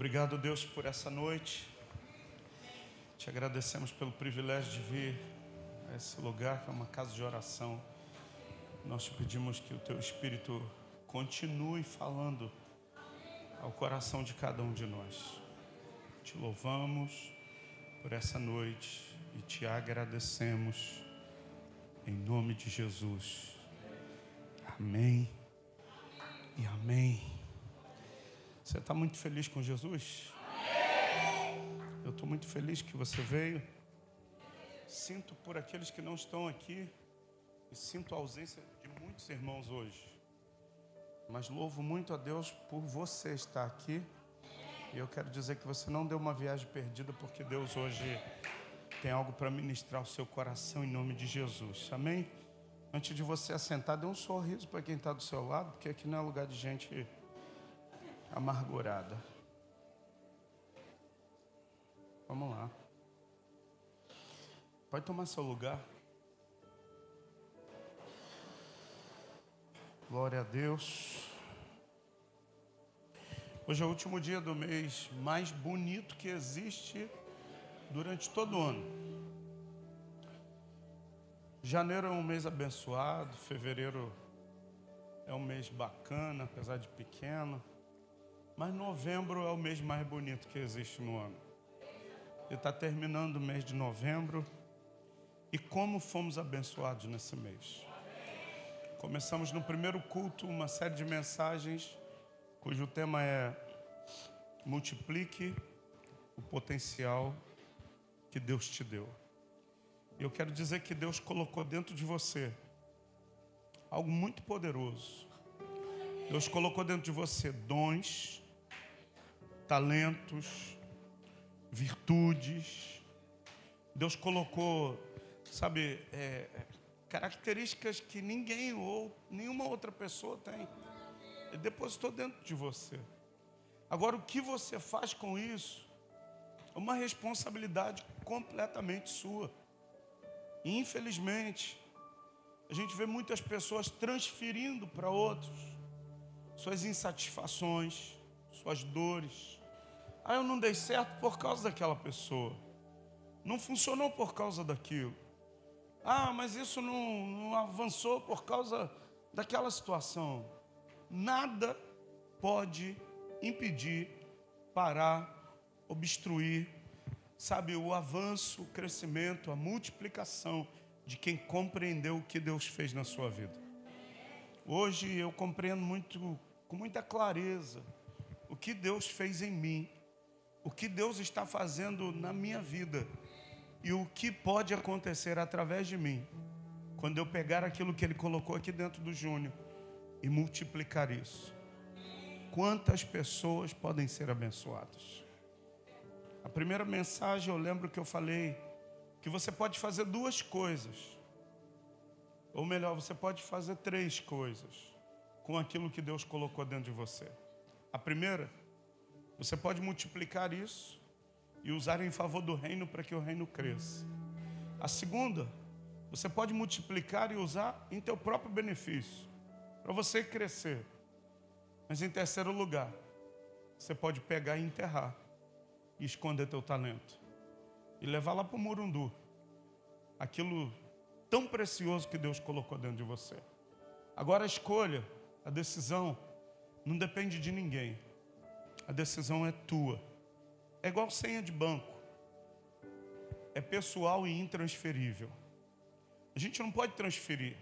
Obrigado, Deus, por essa noite. Te agradecemos pelo privilégio de vir a esse lugar que é uma casa de oração. Nós te pedimos que o Teu Espírito continue falando ao coração de cada um de nós. Te louvamos por essa noite e te agradecemos em nome de Jesus. Amém e amém. Você está muito feliz com Jesus? Eu estou muito feliz que você veio. Sinto por aqueles que não estão aqui e sinto a ausência de muitos irmãos hoje. Mas louvo muito a Deus por você estar aqui. E eu quero dizer que você não deu uma viagem perdida, porque Deus hoje tem algo para ministrar ao seu coração em nome de Jesus. Amém? Antes de você assentar, dê um sorriso para quem está do seu lado, porque aqui não é lugar de gente amargurada. Vamos lá. Pode tomar seu lugar. Glória a Deus. Hoje é o último dia do mês mais bonito que existe durante todo o ano. Janeiro é um mês abençoado, fevereiro é um mês bacana, apesar de pequeno. Mas novembro é o mês mais bonito que existe no ano. E está terminando o mês de novembro. E como fomos abençoados nesse mês. Começamos no primeiro culto uma série de mensagens cujo tema é multiplique o potencial que Deus te deu. E eu quero dizer que Deus colocou dentro de você algo muito poderoso. Deus colocou dentro de você dons, talentos, virtudes. Deus colocou, características que ninguém ou nenhuma outra pessoa tem. Ele depositou dentro de você. Agora, o que você faz com isso é uma responsabilidade completamente sua. E, infelizmente, a gente vê muitas pessoas transferindo para outros suas insatisfações, suas dores. Eu não dei certo por causa daquela pessoa. Não funcionou por causa daquilo. Mas isso não avançou por causa daquela situação. Nada pode impedir, parar, obstruir, o avanço, o crescimento, a multiplicação de quem compreendeu o que Deus fez na sua vida. Hoje eu compreendo com muita clareza o que Deus fez em mim, o que Deus está fazendo na minha vida e o que pode acontecer através de mim quando eu pegar aquilo que Ele colocou aqui dentro do Júnior e multiplicar isso. Quantas pessoas podem ser abençoadas? A primeira mensagem eu lembro que eu falei que você pode fazer duas coisas. Ou melhor, você pode fazer três coisas com aquilo que Deus colocou dentro de você. A primeira, você pode multiplicar isso e usar em favor do reino para que o reino cresça. A segunda, você pode multiplicar e usar em teu próprio benefício, para você crescer. Mas em terceiro lugar, você pode pegar e enterrar e esconder teu talento e levar lá para o Murundu aquilo tão precioso que Deus colocou dentro de você. Agora a escolha, a decisão não depende de ninguém. A decisão é tua. É igual senha de banco. É pessoal e intransferível. A gente não pode transferir.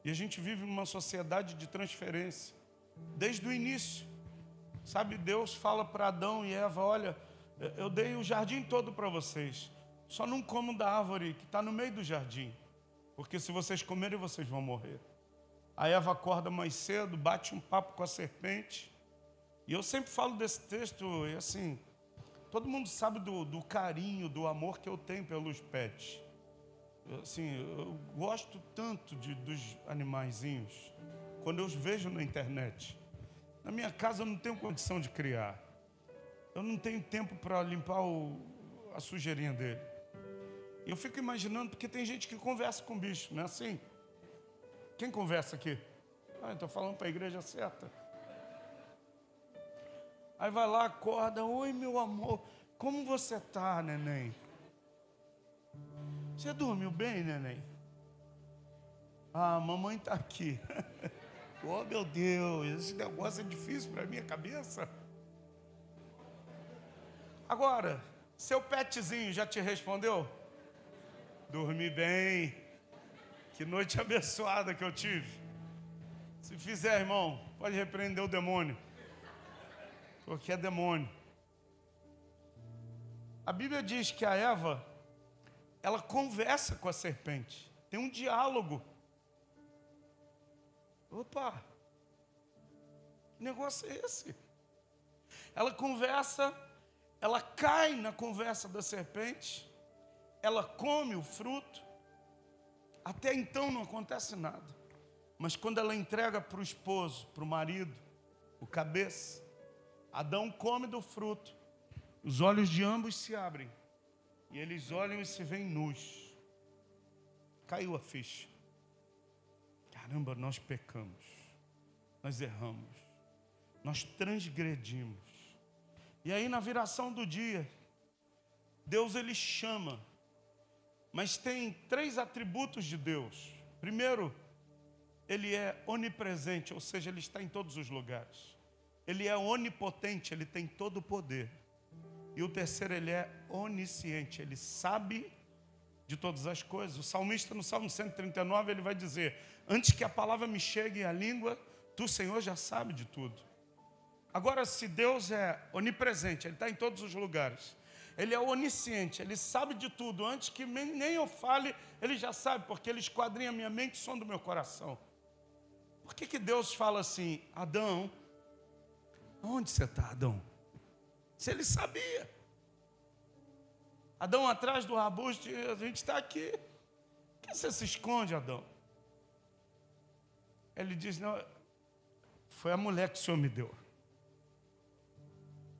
E a gente vive numa sociedade de transferência. Desde o início. Deus fala para Adão e Eva, olha, eu dei o jardim todo para vocês. Só não comam da árvore que está no meio do jardim. Porque se vocês comerem, vocês vão morrer. A Eva acorda mais cedo, bate um papo com a serpente. E eu sempre falo desse texto, e assim, todo mundo sabe do carinho, do amor que eu tenho pelos pets. Eu gosto tanto dos animaizinhos. Quando eu os vejo na internet. Na minha casa eu não tenho condição de criar. Eu não tenho tempo para limpar a sujeirinha dele. E eu fico imaginando, porque tem gente que conversa com bicho, não é assim? Quem conversa aqui? Eu estou falando para a igreja certa. Aí vai lá, acorda, oi meu amor, como você tá, neném? Você dormiu bem, neném? Ah, mamãe tá aqui. Oh meu Deus, esse negócio é difícil para minha cabeça. Agora, seu petzinho já te respondeu? Dormi bem. Que noite abençoada que eu tive. Se fizer, irmão, pode repreender o demônio. Porque é demônio. A Bíblia diz que a Eva, ela conversa com a serpente. Tem um diálogo. Opa! Que negócio é esse? Ela conversa, ela cai na conversa da serpente, ela come o fruto. Até então não acontece nada. Mas quando ela entrega para o esposo, para o marido, o cabeça, Adão come do fruto, os olhos de ambos se abrem, e eles olham e se veem nus. Caiu a ficha. Caramba, nós pecamos, nós erramos, nós transgredimos. E aí na viração do dia, Deus ele chama, mas tem 3 atributos de Deus. Primeiro, ele é onipresente, ou seja, ele está em todos os lugares. Ele é onipotente, ele tem todo o poder. E o terceiro, ele é onisciente, ele sabe de todas as coisas. O salmista no Salmo 139, ele vai dizer: antes que a palavra me chegue à língua, tu, Senhor, já sabe de tudo. Agora, se Deus é onipresente, ele está em todos os lugares, ele é onisciente, ele sabe de tudo, antes que nem eu fale, ele já sabe, porque ele esquadrinha a minha mente e som do meu coração. Por que Deus fala assim: Adão, onde você está, Adão? Se ele sabia. Adão atrás do arbusto, a gente está aqui. Por que você se esconde, Adão? Ele diz: não, foi a mulher que o Senhor me deu.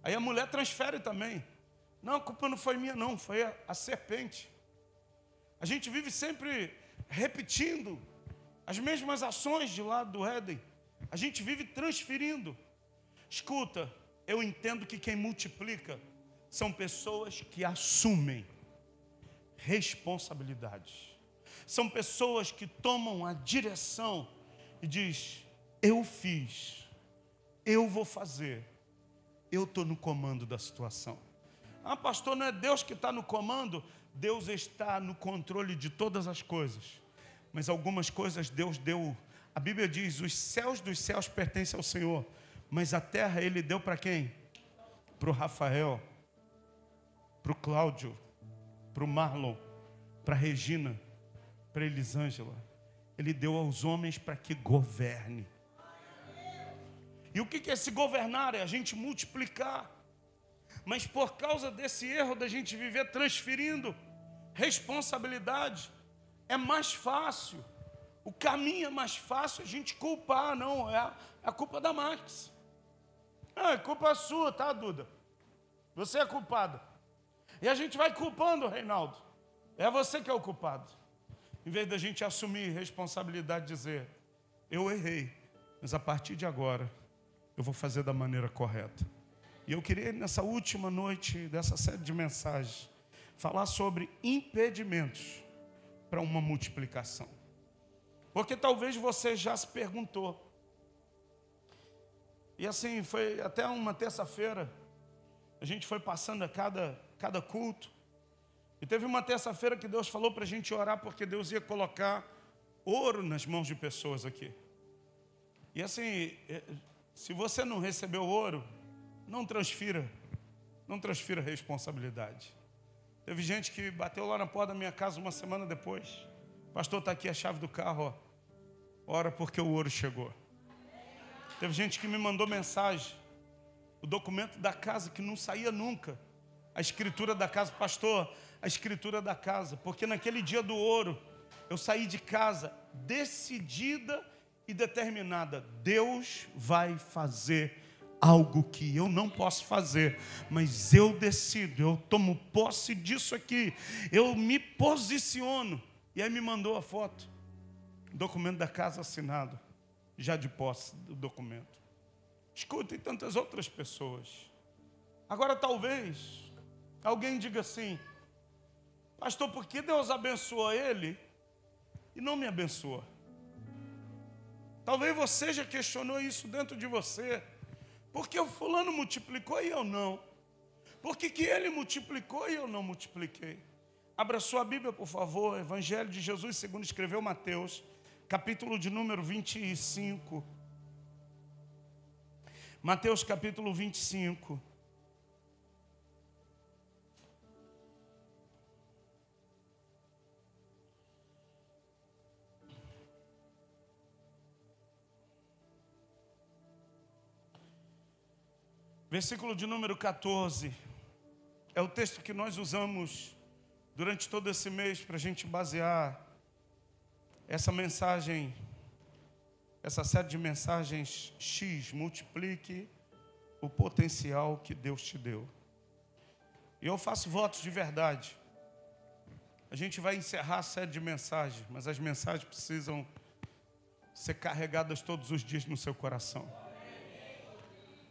Aí a mulher transfere também. Não, a culpa não foi minha não, foi a serpente. A gente vive sempre repetindo as mesmas ações de lá do Éden. A gente vive transferindo. Escuta, eu entendo que quem multiplica são pessoas que assumem responsabilidade. São pessoas que tomam a direção e diz: eu fiz, eu vou fazer, eu estou no comando da situação. Ah, pastor, não é Deus que está no comando? Deus está no controle de todas as coisas. Mas algumas coisas Deus deu. A Bíblia diz: os céus dos céus pertencem ao Senhor, mas a terra Ele deu para quem? Para o Rafael, para o Cláudio, para o Marlon, para a Regina, para a Elisângela. Ele deu aos homens para que governe. E o que é se governar? É a gente multiplicar. Mas por causa desse erro da gente viver transferindo responsabilidade, é mais fácil. O caminho é mais fácil a gente culpar. Não, é a culpa da Max. É culpa sua, tá, Duda? Você é culpada. E a gente vai culpando, Reinaldo. É você que é o culpado. Em vez da gente assumir responsabilidade e dizer: eu errei, mas a partir de agora eu vou fazer da maneira correta. E eu queria, nessa última noite dessa série de mensagens, falar sobre impedimentos para uma multiplicação. Porque talvez você já se perguntou. E assim, foi até uma terça-feira, a gente foi passando a cada culto. E teve uma terça-feira que Deus falou para a gente orar, porque Deus ia colocar ouro nas mãos de pessoas aqui. E assim, se você não recebeu ouro, não transfira responsabilidade. Teve gente que bateu lá na porta da minha casa uma semana depois: pastor, está aqui a chave do carro, ó. Ora porque o ouro chegou. Teve gente que me mandou mensagem, o documento da casa que não saía nunca, a escritura da casa: pastor, a escritura da casa, porque naquele dia do ouro, eu saí de casa decidida e determinada: Deus vai fazer algo que eu não posso fazer, mas eu decido, eu tomo posse disso aqui, eu me posiciono. E aí me mandou a foto, documento da casa assinado, já de posse do documento. Escuta, e tantas outras pessoas. Agora, talvez, alguém diga assim: pastor, por que Deus abençoa ele e não me abençoa? Talvez você já questionou isso dentro de você. Por que o fulano multiplicou e eu não? Por que ele multiplicou e eu não multipliquei? Abra sua Bíblia, por favor. Evangelho de Jesus segundo escreveu Mateus, capítulo de número 25. Mateus capítulo 25. Versículo de número 14. É o texto que nós usamos durante todo esse mês para a gente basear essa mensagem, essa série de mensagens X, multiplique o potencial que Deus te deu. E eu faço votos de verdade. A gente vai encerrar a série de mensagens, mas as mensagens precisam ser carregadas todos os dias no seu coração.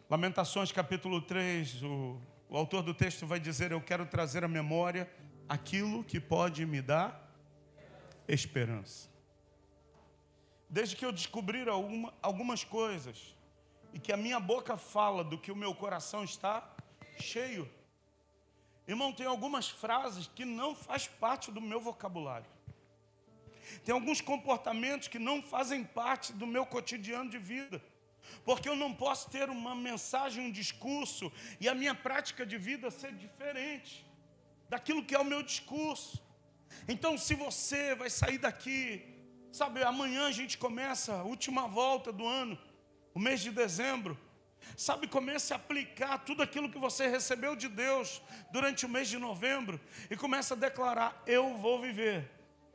Lamentações capítulo 3, o autor do texto vai dizer: eu quero trazer à memória aquilo que pode me dar esperança. Desde que eu descobrir algumas coisas e que a minha boca fala do que o meu coração está cheio. Irmão, tem algumas frases que não fazem parte do meu vocabulário. Tem alguns comportamentos que não fazem parte do meu cotidiano de vida. Porque eu não posso ter uma mensagem, um discurso e a minha prática de vida ser diferente daquilo que é o meu discurso. Então, se você vai sair daqui, sabe, amanhã a gente começa a última volta do ano, o mês de dezembro. Sabe, comece a aplicar tudo aquilo que você recebeu de Deus durante o mês de novembro e comece a declarar: eu vou viver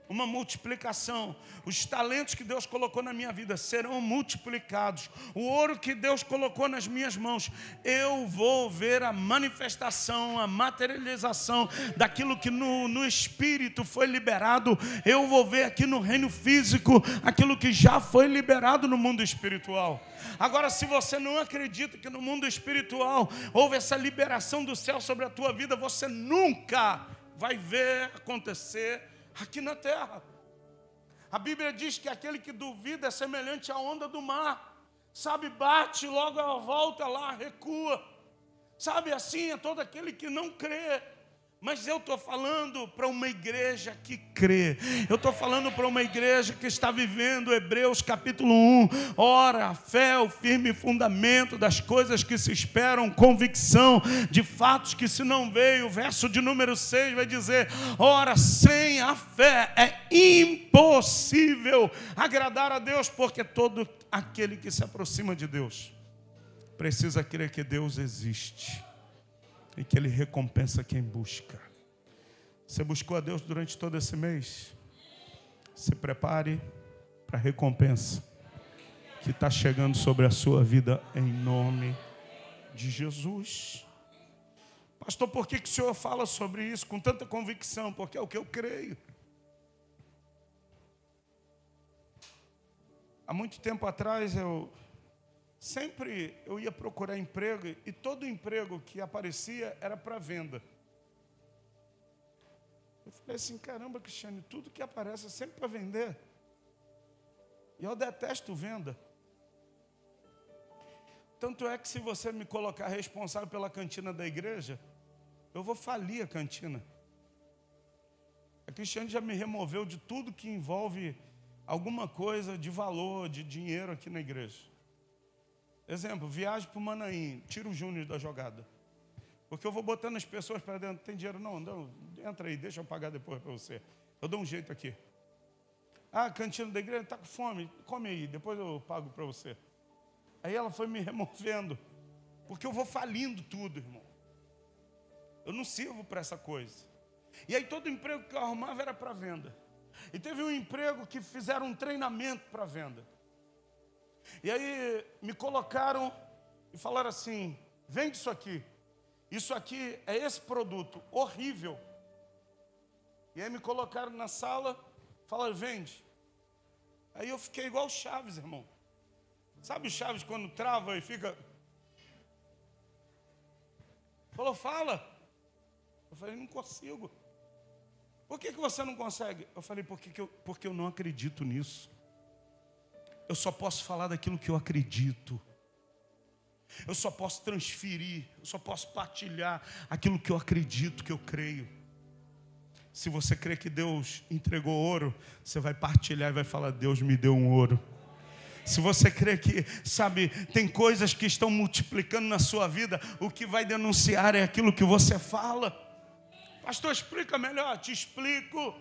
uma multiplicação. Os talentos que Deus colocou na minha vida serão multiplicados. O ouro que Deus colocou nas minhas mãos, eu vou ver a manifestação, a materialização daquilo que no Espírito foi liberado. Eu vou ver aqui no reino físico aquilo que já foi liberado no mundo espiritual. Agora, se você não acredita que no mundo espiritual houve essa liberação do céu sobre a tua vida, você nunca vai ver acontecer aqui na terra. A Bíblia diz que aquele que duvida é semelhante à onda do mar. Sabe, bate, logo ela volta lá, recua. Sabe, assim é todo aquele que não crê. Mas eu estou falando para uma igreja que crê. Eu estou falando para uma igreja que está vivendo Hebreus capítulo 1. Ora, a fé é o firme fundamento das coisas que se esperam, convicção de fatos que se não veio. O verso de número 6 vai dizer: ora, sem a fé é impossível agradar a Deus, porque todo aquele que se aproxima de Deus precisa crer que Deus existe e que Ele recompensa quem busca. Você buscou a Deus durante todo esse mês? Se prepare para a recompensa que está chegando sobre a sua vida, em nome de Jesus. Pastor, por que o senhor fala sobre isso com tanta convicção? Porque é o que eu creio. Há muito tempo atrás eu ia procurar emprego e todo emprego que aparecia era para venda. Eu falei assim: caramba, Cristiane, tudo que aparece é sempre para vender. E eu detesto venda. Tanto é que se você me colocar responsável pela cantina da igreja, eu vou falir a cantina. A Cristiane já me removeu de tudo que envolve alguma coisa de valor, de dinheiro aqui na igreja. Exemplo, viagem para o Manaim, tira o Júnior da jogada. Porque eu vou botando as pessoas para dentro. Tem dinheiro? Não, entra aí, deixa eu pagar depois para você. Eu dou um jeito aqui. Ah, cantina da igreja, está com fome? Come aí, depois eu pago para você. Aí ela foi me removendo. Porque eu vou falindo tudo, irmão. Eu não sirvo para essa coisa. E aí todo emprego que eu arrumava era para venda. E teve um emprego que fizeram um treinamento para venda. E aí me colocaram e falaram assim: vende isso aqui. Isso aqui é esse produto horrível. E aí me colocaram na sala, falaram: vende. Aí eu fiquei igual o Chaves, irmão. Sabe o Chaves quando trava e fica Falou, fala. Eu falei, não consigo. Por que você não consegue? Eu falei, porque eu não acredito nisso. Eu só posso falar daquilo que eu acredito. Eu só posso transferir, eu só posso partilhar aquilo que eu acredito, que eu creio. Se você crê que Deus entregou ouro, você vai partilhar e vai falar, Deus me deu um ouro. Se você crê que, sabe, tem coisas que estão multiplicando na sua vida, o que vai denunciar é aquilo que você fala. Pastor, explica melhor. Te explico.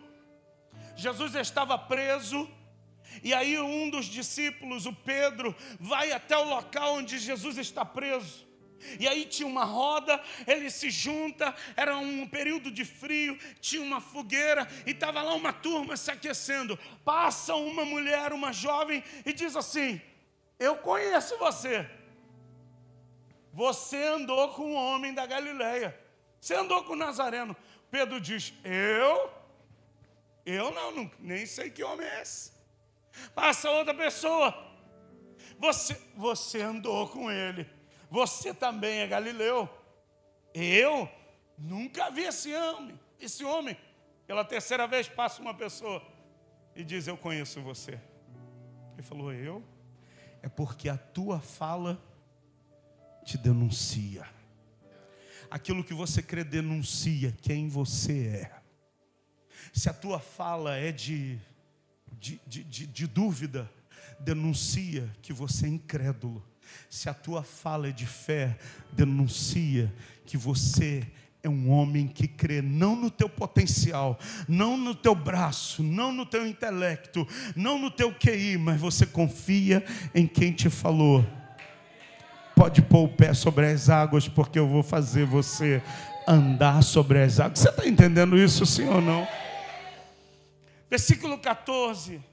Jesus estava preso, e aí um dos discípulos, o Pedro, vai até o local onde Jesus está preso. E aí tinha uma roda, ele se junta, era um período de frio, tinha uma fogueira e estava lá uma turma se aquecendo. Passa uma mulher, uma jovem, e diz assim, eu conheço você. Você andou com um homem da Galileia. Você andou com o Nazareno. Pedro diz, eu não, nem sei que homem é esse. Passa outra pessoa. Você andou com ele. Você também é galileu. Eu nunca vi esse homem. Pela terceira vez passa uma pessoa e diz, eu conheço você. Ele falou, eu? É porque a tua fala te denuncia. Aquilo que você crê denuncia quem você é. Se a tua fala é de dúvida, denuncia que você é incrédulo. Se a tua fala é de fé, denuncia que você é um homem que crê não no teu potencial, não no teu braço, não no teu intelecto, não no teu QI, mas você confia em quem te falou. Pode pôr o pé sobre as águas, porque eu vou fazer você andar sobre as águas. Você está entendendo isso, sim ou não? Versículo 14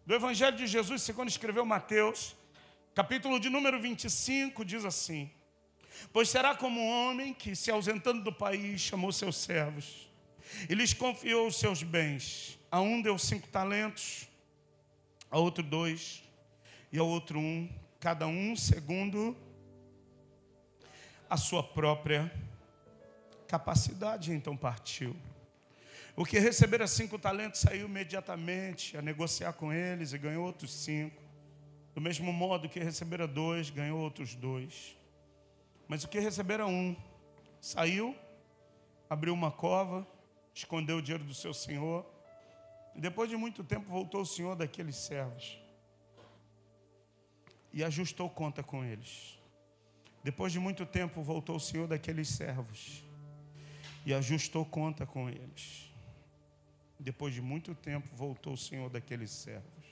do Evangelho de Jesus, segundo escreveu Mateus, capítulo de número 25, diz assim, pois será como um homem que, se ausentando do país, chamou seus servos e lhes confiou os seus bens. A um deu 5 talentos, a outro 2 e ao outro 1, cada um segundo a sua própria capacidade. Então partiu. O que recebera 5 talentos saiu imediatamente a negociar com eles e ganhou outros 5. Do mesmo modo que recebera 2, ganhou outros 2. Mas o que recebera 1, saiu, abriu uma cova, escondeu o dinheiro do seu senhor. E depois de muito tempo voltou o senhor daqueles servos e ajustou conta com eles. Depois de muito tempo voltou o senhor daqueles servos e ajustou conta com eles. Depois de muito tempo voltou o senhor daqueles servos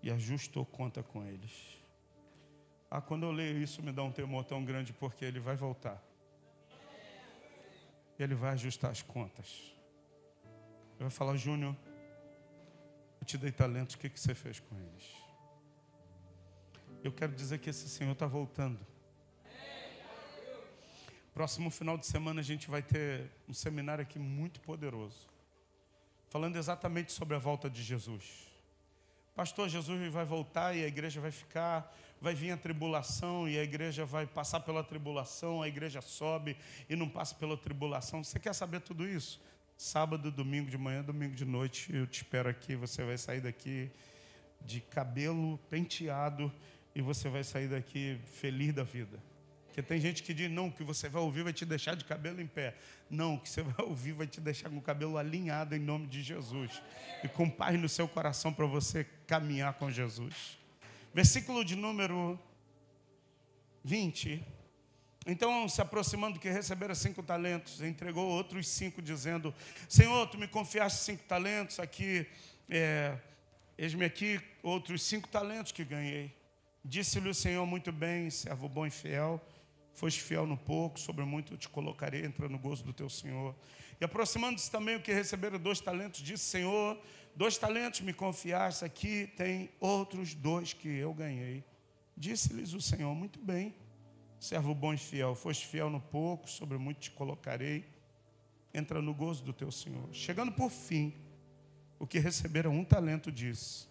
e ajustou conta com eles. Quando eu leio isso me dá um temor tão grande, porque ele vai voltar. Ele vai ajustar as contas. Ele vai falar, Júnior, eu te dei talentos, o que você fez com eles? Eu quero dizer que esse Senhor está voltando. Próximo final de semana a gente vai ter um seminário aqui muito poderoso, falando exatamente sobre a volta de Jesus. Pastor, Jesus vai voltar e a igreja vai vir a tribulação e a igreja vai passar pela tribulação, a igreja sobe e não passa pela tribulação. Você quer saber tudo isso? Sábado, domingo de manhã, domingo de noite, eu te espero aqui. Você vai sair daqui de cabelo penteado e você vai sair daqui feliz da vida. Porque tem gente que diz, não, o que você vai ouvir vai te deixar de cabelo em pé. Não, o que você vai ouvir vai te deixar com o cabelo alinhado em nome de Jesus. E com paz no seu coração para você caminhar com Jesus. Versículo de número 20. Então, se aproximando que recebera 5 talentos, entregou outros 5, dizendo, Senhor, tu me confiaste 5 talentos, aqui, eis-me aqui outros 5 talentos que ganhei. Disse-lhe o Senhor, muito bem, servo bom e fiel, foste fiel no pouco, sobre muito eu te colocarei, entra no gozo do teu Senhor. E aproximando-se também o que receberam 2 talentos, disse, Senhor, 2 talentos me confiaste, aqui tem outros 2 que eu ganhei. Disse-lhes o Senhor, muito bem, servo bom e fiel, foste fiel no pouco, sobre muito te colocarei, entra no gozo do teu Senhor. Chegando por fim, o que receberam 1 talento disse,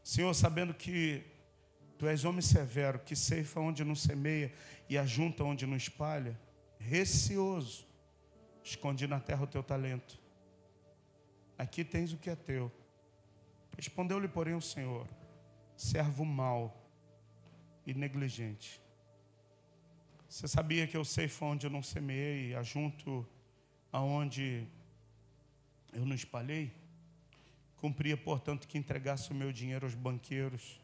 Senhor, sabendo que Tu és homem severo, que ceifa onde não semeia e ajunta onde não espalha, receoso, escondi na terra o teu talento. Aqui tens o que é teu. Respondeu-lhe, porém, o Senhor: servo mau e negligente. Você sabia que eu ceifo onde eu não semeei, ajunto aonde eu não espalhei? Cumpria, portanto, que entregasse o meu dinheiro aos banqueiros,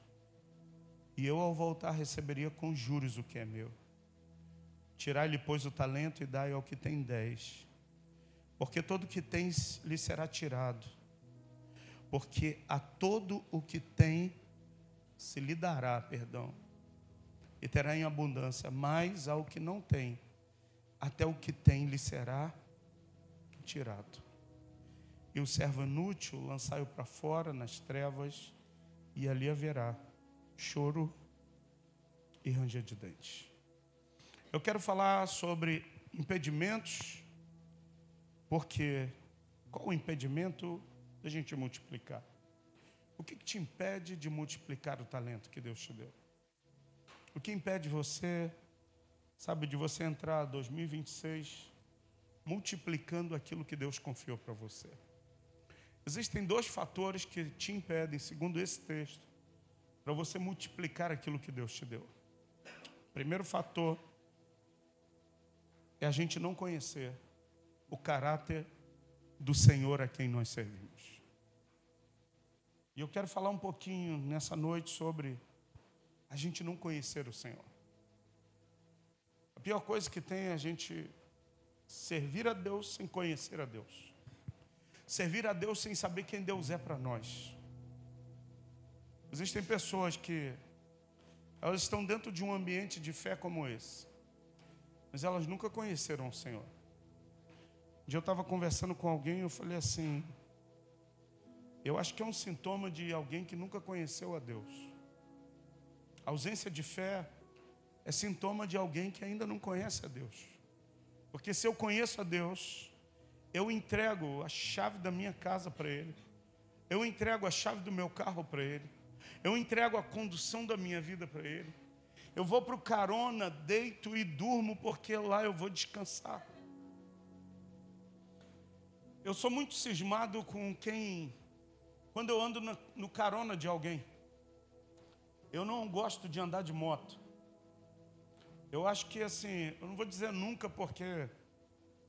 e eu, ao voltar, receberia com juros o que é meu. Tirai-lhe, pois, o talento e dai ao que tem 10. Porque todo o que tens lhe será tirado. Porque a todo o que tem se lhe dará, e terá em abundância. Mas ao que não tem, até o que tem lhe será tirado. E o servo inútil lançai-o para fora nas trevas, e ali haverá choro e ranger de dentes. Eu quero falar sobre impedimentos, porque qual o impedimento da gente multiplicar? O que te impede de multiplicar o talento que Deus te deu? O que impede você, sabe, de você entrar em 2026 multiplicando aquilo que Deus confiou para você? Existem 2 fatores que te impedem, segundo esse texto, para você multiplicar aquilo que Deus te deu. O primeiro fator é a gente não conhecer o caráter do Senhor a quem nós servimos. E eu quero falar um pouquinho nessa noite sobre a gente não conhecer o Senhor. A pior coisa que tem é a gente servir a Deus sem conhecer a Deus. Servir a Deus sem saber quem Deus é para nós. Existem pessoas que elas estão dentro de um ambiente de fé como esse, mas elas nunca conheceram o Senhor. Um dia eu estava conversando com alguém e eu falei assim: eu acho que é um sintoma de alguém que nunca conheceu a Deus. A ausência de fé é sintoma de alguém que ainda não conhece a Deus. Porque se eu conheço a Deus, eu entrego a chave da minha casa para Ele. Eu entrego a chave do meu carro para Ele. Eu entrego a condução da minha vida para Ele. Eu vou para o carona, deito e durmo, porque lá eu vou descansar. Eu sou muito cismado com quando eu ando no carona de alguém. Eu não gosto de andar de moto. Eu acho que assim, eu não vou dizer nunca, porque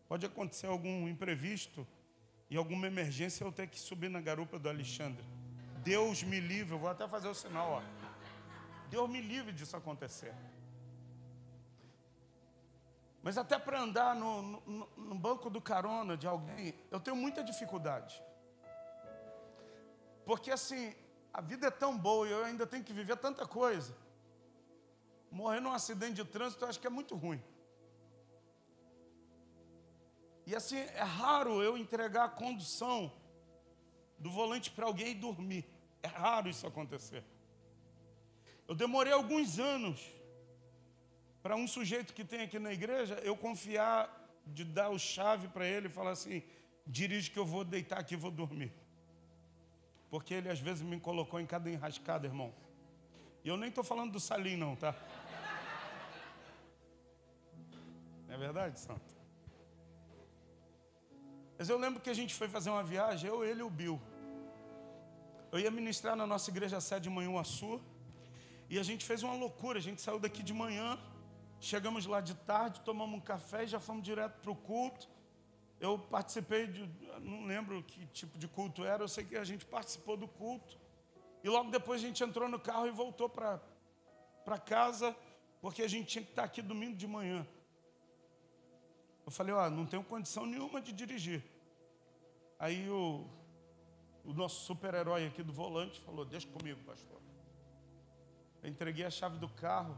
pode acontecer algum imprevisto e alguma emergência eu ter que subir na garupa do Alexandre. Deus me livre, eu vou até fazer o sinal, ó. Deus me livre disso acontecer. Mas até para andar no banco do carona de alguém, eu tenho muita dificuldade. Porque assim, a vida é tão boa e eu ainda tenho que viver tanta coisa. Morrer num acidente de trânsito eu acho que é muito ruim. E assim, é raro eu entregar a condução do volante para alguém e dormir. É raro isso acontecer. Eu demorei alguns anos para um sujeito que tem aqui na igreja, eu confiar de dar o chave para ele e falar assim: dirige que eu vou deitar aqui e vou dormir. Porque ele às vezes me colocou em cada enrascada, irmão. E eu nem estou falando do Salim não, tá? Não é verdade, santo? Mas eu lembro que a gente foi fazer uma viagem, eu, ele e o Bill. Eu ia ministrar na nossa igreja sede em Manhuaçu. E a gente fez uma loucura, a gente saiu daqui de manhã, chegamos lá de tarde, tomamos um café e já fomos direto para o culto. Eu participei não lembro que tipo de culto era, eu sei que a gente participou do culto. E logo depois a gente entrou no carro e voltou para casa, porque a gente tinha que estar aqui domingo de manhã. Eu falei: ó, não tenho condição nenhuma de dirigir. Aí o nosso super-herói aqui do volante falou: deixa comigo, pastor. Eu entreguei a chave do carro.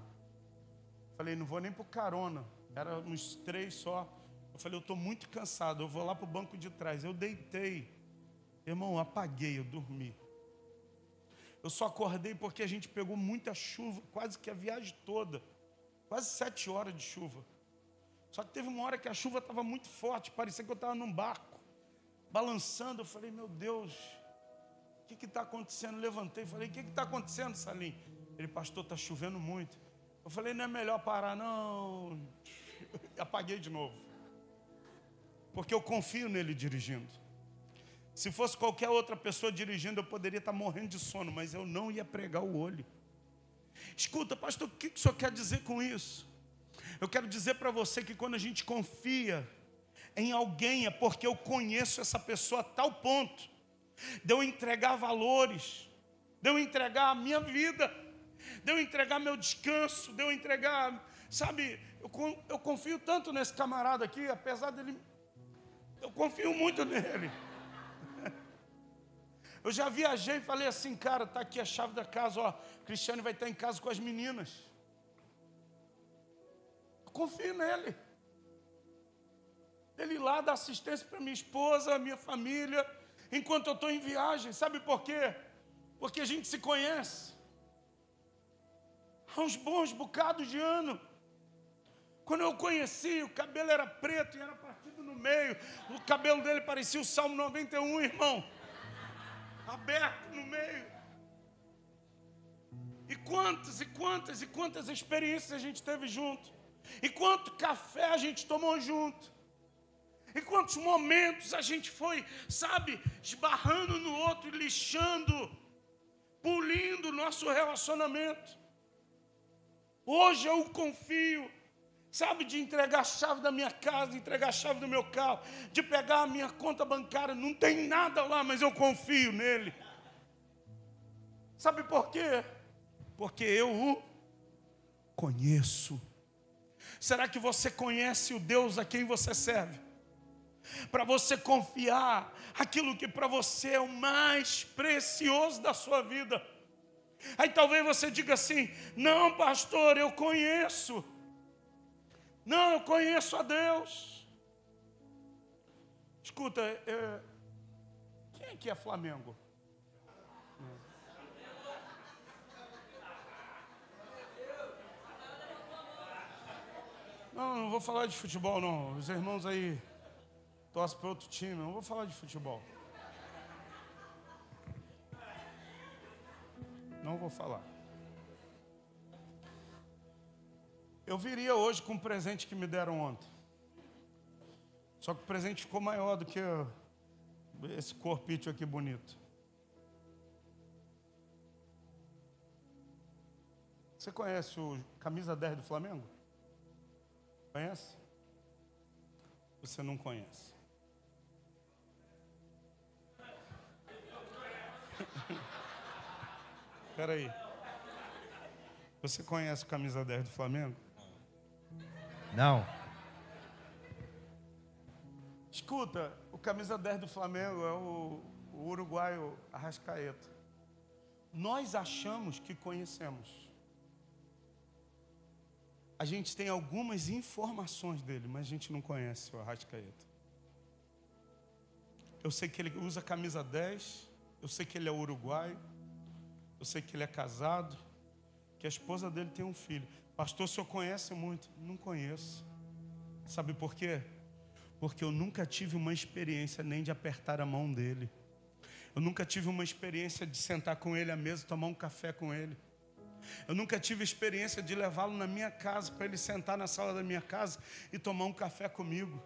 Falei: não vou nem para o carona. Era uns 3 só. Eu falei: eu estou muito cansado, eu vou lá para o banco de trás. Eu deitei. Irmão, apaguei, eu dormi. Eu só acordei porque a gente pegou muita chuva, quase que a viagem toda. Quase 7 horas de chuva. Só que teve uma hora que a chuva estava muito forte, parecia que eu estava num barco, balançando. Eu falei: meu Deus, o que está acontecendo? Levantei e falei: o que está acontecendo, Salim? Ele: pastor, está chovendo muito. Eu falei: não é melhor parar, não. Apaguei de novo. Porque eu confio nele dirigindo. Se fosse qualquer outra pessoa dirigindo, eu poderia estar morrendo de sono, mas eu não ia pregar o olho. Escuta, pastor, o que o senhor quer dizer com isso? Eu quero dizer para você que quando a gente confia em alguém, é porque eu conheço essa pessoa a tal ponto de eu entregar valores, de eu entregar a minha vida, de eu entregar meu descanso, de eu entregar, sabe, eu confio tanto nesse camarada aqui, apesar dele, eu confio muito nele. Eu já viajei e falei assim, cara, está aqui a chave da casa, ó, Cristiane vai estar em casa com as meninas. Eu confio nele. Ele lá dá assistência para minha esposa, minha família, enquanto eu estou em viagem. Sabe por quê? Porque a gente se conhece há uns bons bocados de ano. Quando eu conheci, o cabelo era preto e era partido no meio. O cabelo dele parecia o Salmo 91, irmão. Aberto no meio. E quantas experiências a gente teve junto. E quanto café a gente tomou junto. E quantos momentos a gente foi, sabe, esbarrando no outro, lixando, pulindo o nosso relacionamento. Hoje eu confio, sabe, de entregar a chave da minha casa, de entregar a chave do meu carro, de pegar a minha conta bancária. Não tem nada lá, mas eu confio nele. Sabe por quê? Porque eu o conheço. Será que você conhece o Deus a quem você serve? Para você confiar aquilo que para você é o mais precioso da sua vida. Aí talvez você diga assim, não pastor, eu conheço. Não, eu conheço a Deus. Escuta, quem aqui é Flamengo? Não vou falar de futebol não. Os irmãos aí torcem para outro time, não vou falar de futebol. Não vou falar. Eu viria hoje com um presente que me deram ontem. Só que o presente ficou maior do que esse corpício aqui bonito. Você conhece o camisa 10 do Flamengo? Conhece? Você não conhece. Espera aí. Você conhece o camisa 10 do Flamengo? Não. Escuta, o camisa 10 do Flamengo é o uruguaio Arrascaeta. Nós achamos que conhecemos. A gente tem algumas informações dele, mas a gente não conhece o Arrascaeta. Eu sei que ele usa camisa 10, eu sei que ele é uruguaio, eu sei que ele é casado, que a esposa dele tem um filho. Pastor, o senhor conhece muito? Não conheço. Sabe por quê? Porque eu nunca tive uma experiência nem de apertar a mão dele. Eu nunca tive uma experiência de sentar com ele à mesa e tomar um café com ele. Eu nunca tive experiência de levá-lo na minha casa, para ele sentar na sala da minha casa e tomar um café comigo.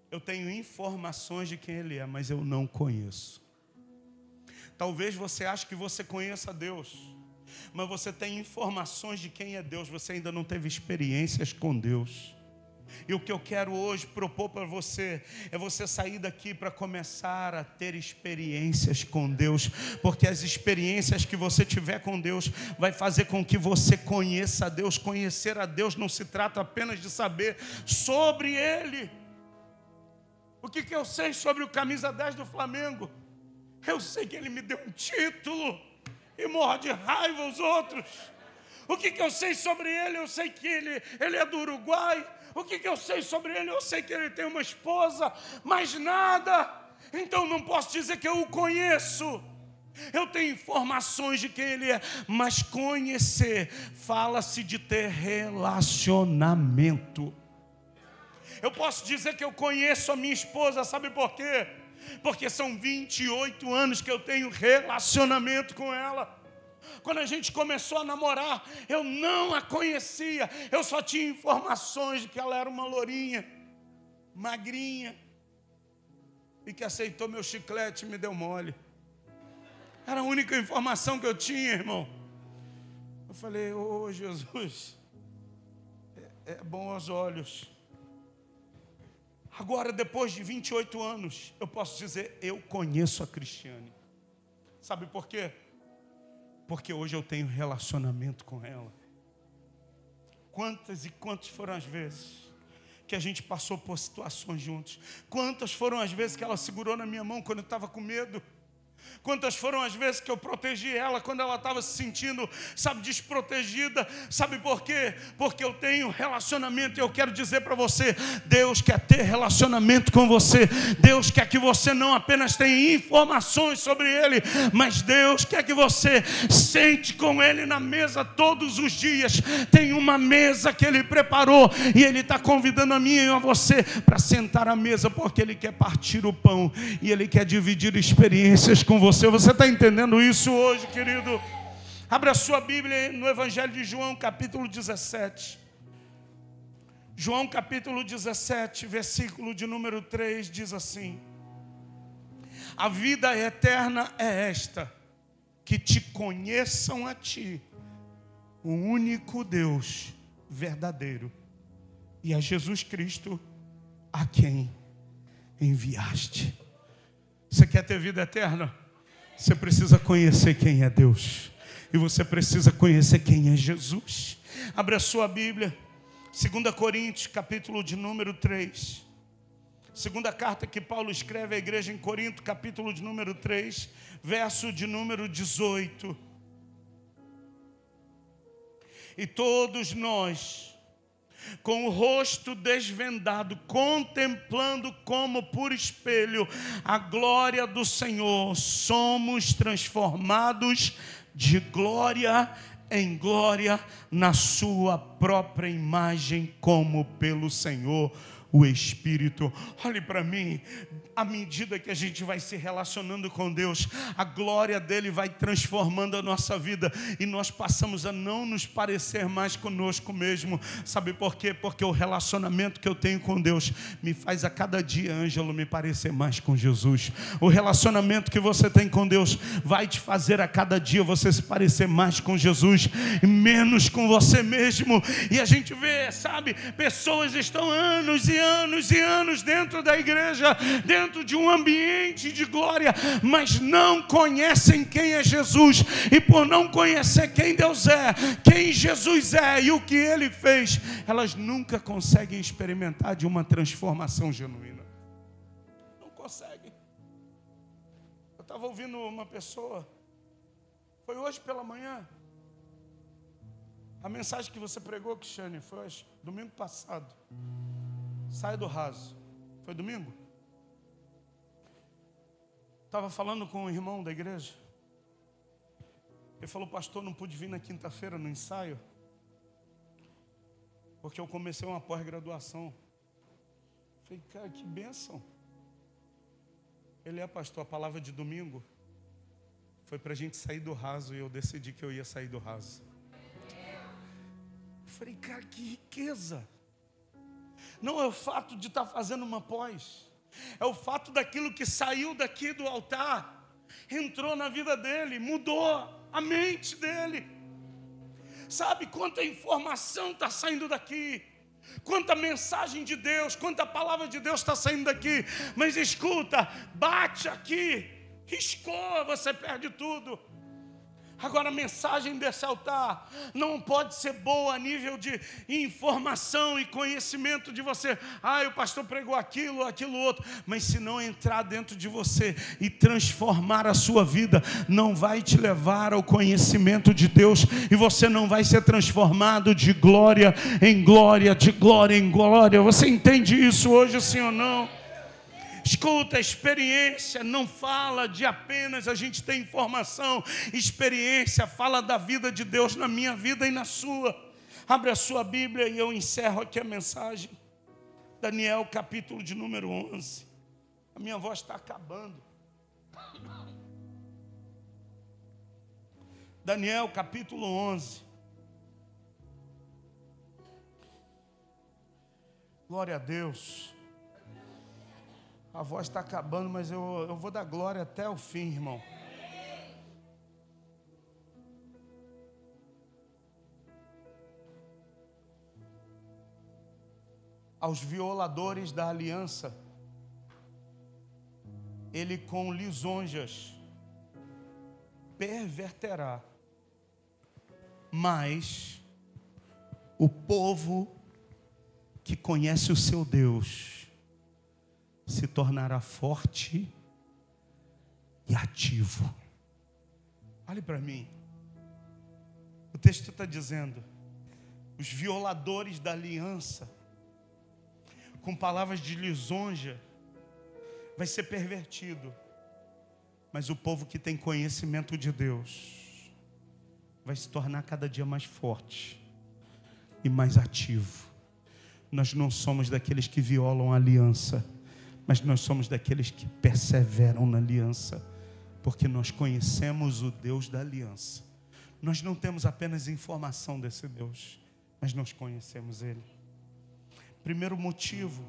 Eu tenho informações de quem ele é, mas eu não conheço. Talvez você ache que você conheça Deus, mas você tem informações de quem é Deus, você ainda não teve experiências com Deus. E o que eu quero hoje propor para você é você sair daqui para começar a ter experiências com Deus, porque as experiências que você tiver com Deus vai fazer com que você conheça a Deus. Conhecer a Deus não se trata apenas de saber sobre Ele. O que eu sei sobre o camisa 10 do Flamengo? Eu sei que ele me deu um título e morre de raiva os outros. O que eu sei sobre ele? Eu sei que ele é do Uruguai. O que eu sei sobre ele? Eu sei que ele tem uma esposa, mais nada. Então não posso dizer que eu o conheço. Eu tenho informações de quem ele é, mas conhecer fala-se de ter relacionamento. Eu posso dizer que eu conheço a minha esposa, sabe por quê? Porque são 28 anos que eu tenho relacionamento com ela. Quando a gente começou a namorar, eu não a conhecia. Eu só tinha informações de que ela era uma lourinha, magrinha, e que aceitou meu chiclete e me deu mole. Era a única informação que eu tinha, irmão. Eu falei, ô Jesus, é bom aos olhos. Agora, depois de 28 anos, eu posso dizer, eu conheço a Cristiane. Sabe por quê? Porque hoje eu tenho relacionamento com ela. Quantas e quantas foram as vezes que a gente passou por situações juntos? Quantas foram as vezes que ela segurou na minha mão quando eu estava com medo? Quantas foram as vezes que eu protegi ela quando ela estava se sentindo, sabe, desprotegida? Sabe por quê? Porque eu tenho relacionamento. E eu quero dizer para você, Deus quer ter relacionamento com você. Deus quer que você não apenas tenha informações sobre Ele, mas Deus quer que você sente com Ele na mesa todos os dias. Tem uma mesa que Ele preparou e Ele está convidando a mim e a você para sentar à mesa, porque Ele quer partir o pão e Ele quer dividir experiências com você. Você está entendendo isso hoje, querido? Abra a sua Bíblia no Evangelho de João, capítulo 17. João, capítulo 17, versículo de número 3, diz assim: a vida eterna é esta, que te conheçam a ti, o único Deus verdadeiro, e a Jesus Cristo, a quem enviaste. Você quer ter vida eterna? Você precisa conhecer quem é Deus. E você precisa conhecer quem é Jesus. Abra a sua Bíblia. 2 Coríntios, capítulo de número 3. Segunda carta que Paulo escreve à igreja em Corinto, capítulo de número 3, verso de número 18. E todos nós, com o rosto desvendado, contemplando como por espelho a glória do Senhor, somos transformados de glória em glória na sua própria imagem, como pelo Senhor o Espírito. Olhe para mim, à medida que a gente vai se relacionando com Deus, a glória dele vai transformando a nossa vida e nós passamos a não nos parecer mais conosco mesmo. Sabe por quê? Porque o relacionamento que eu tenho com Deus me faz a cada dia, Ângelo, me parecer mais com Jesus. O relacionamento que você tem com Deus vai te fazer a cada dia você se parecer mais com Jesus e menos com você mesmo. E a gente vê, sabe, pessoas estão anos e anos e anos dentro da igreja, dentro de um ambiente de glória, mas não conhecem quem é Jesus. E por não conhecer quem Deus é, quem Jesus é e o que Ele fez, elas nunca conseguem experimentar de uma transformação genuína. Não conseguem. Eu estava ouvindo uma pessoa, foi hoje pela manhã, a mensagem que você pregou, Cristiane, foi domingo passado. Sai do raso. Foi domingo? Estava falando com um irmão da igreja. Ele falou, pastor, não pude vir na quinta-feira no ensaio, porque eu comecei uma pós-graduação. Falei, cara, que bênção. Ele pastor, a palavra de domingo foi para a gente sair do raso e eu decidi que eu ia sair do raso. Falei, cara, que riqueza. Não é o fato de estar fazendo uma pós, é o fato daquilo que saiu daqui do altar, entrou na vida dele, mudou a mente dele. Sabe quanta informação está saindo daqui, quanta mensagem de Deus, quanta palavra de Deus está saindo daqui. Mas escuta, bate aqui, riscou, você perde tudo. Agora a mensagem desse altar não pode ser boa a nível de informação e conhecimento de você. O pastor pregou aquilo outro. Mas se não entrar dentro de você e transformar a sua vida, não vai te levar ao conhecimento de Deus. E você não vai ser transformado de glória em glória, de glória em glória. Você entende isso hoje, sim ou não? Escuta, experiência não fala de apenas a gente ter informação. Experiência fala da vida de Deus na minha vida e na sua. Abre a sua Bíblia e eu encerro aqui a mensagem. Daniel, capítulo de número 11. A minha voz está acabando. Daniel capítulo 11. Glória a Deus. A voz está acabando, mas eu vou dar glória até o fim, irmão. Aos violadores da aliança, ele com lisonjas perverterá, mas o povo que conhece o seu Deus se tornará forte e ativo. Olhe para mim. O texto está dizendo: os violadores da aliança, com palavras de lisonja, vai ser pervertido. Mas o povo que tem conhecimento de Deus vai se tornar cada dia mais forte e mais ativo. Nós não somos daqueles que violam a aliança, mas nós somos daqueles que perseveram na aliança, porque nós conhecemos o Deus da aliança. Nós não temos apenas informação desse Deus, mas nós conhecemos Ele. Primeiro motivo,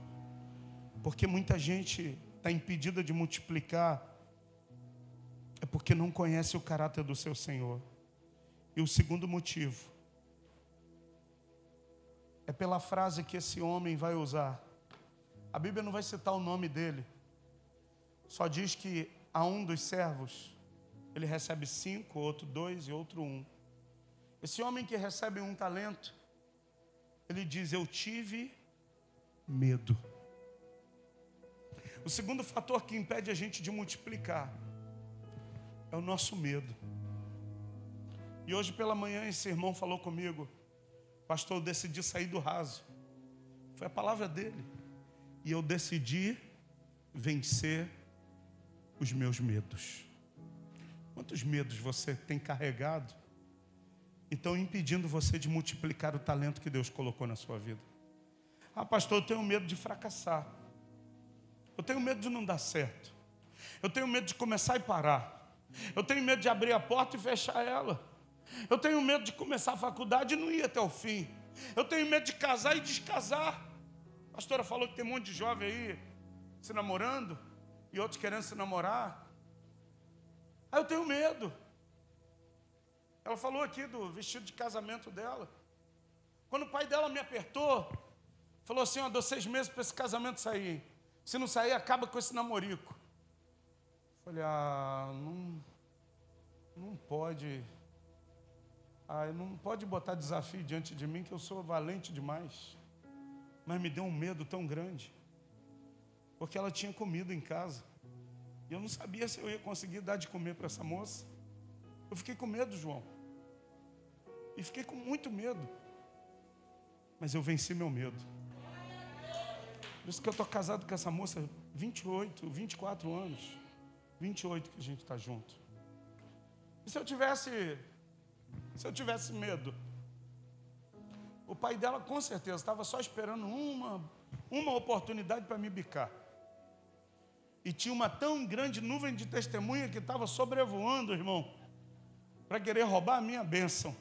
porque muita gente está impedida de multiplicar, é porque não conhece o caráter do seu Senhor. E o segundo motivo é pela frase que esse homem vai usar. A Bíblia não vai citar o nome dele, só diz que a um dos servos ele recebe 5, outro 2 e outro 1. Esse homem que recebe 1 talento, ele diz: eu tive medo. O segundo fator que impede a gente de multiplicar é o nosso medo. E hoje pela manhã esse irmão falou comigo: pastor, eu decidi sair do raso. Foi a palavra dele. E eu decidi vencer os meus medos. Quantos medos você tem carregado e estão impedindo você de multiplicar o talento que Deus colocou na sua vida? Ah, pastor, eu tenho medo de fracassar. Eu tenho medo de não dar certo. Eu tenho medo de começar e parar. Eu tenho medo de abrir a porta e fechar ela. Eu tenho medo de começar a faculdade e não ir até o fim. Eu tenho medo de casar e descasar. A pastora falou que tem um monte de jovem aí se namorando e outros querendo se namorar. Aí eu tenho medo. Ela falou aqui do vestido de casamento dela. Quando o pai dela me apertou, falou assim: ó, dou 6 meses para esse casamento sair. Se não sair, acaba com esse namorico. Falei: ah, não pode. Ah, não pode botar desafio diante de mim, que eu sou valente demais. Mas me deu um medo tão grande, porque ela tinha comida em casa, e eu não sabia se eu ia conseguir dar de comer para essa moça. Eu fiquei com medo, João, e fiquei com muito medo, mas eu venci meu medo. Por isso que eu estou casado com essa moça 28, 24 anos, 28 que a gente está junto. E se eu tivesse medo, o pai dela com certeza estava só esperando uma oportunidade para me bicar. E tinha uma tão grande nuvem de testemunha que estava sobrevoando, irmão, para querer roubar a minha bênção.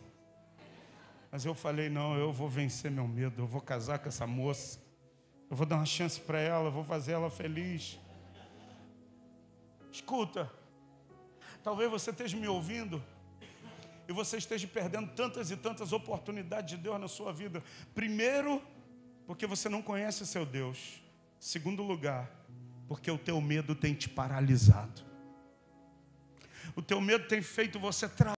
Mas eu falei: não, eu vou vencer meu medo, eu vou casar com essa moça, eu vou dar uma chance para ela, eu vou fazer ela feliz. Escuta, talvez você esteja me ouvindo e você esteja perdendo tantas e tantas oportunidades de Deus na sua vida. Primeiro, porque você não conhece o seu Deus. Segundo lugar, porque o teu medo tem te paralisado. O teu medo tem feito você travar.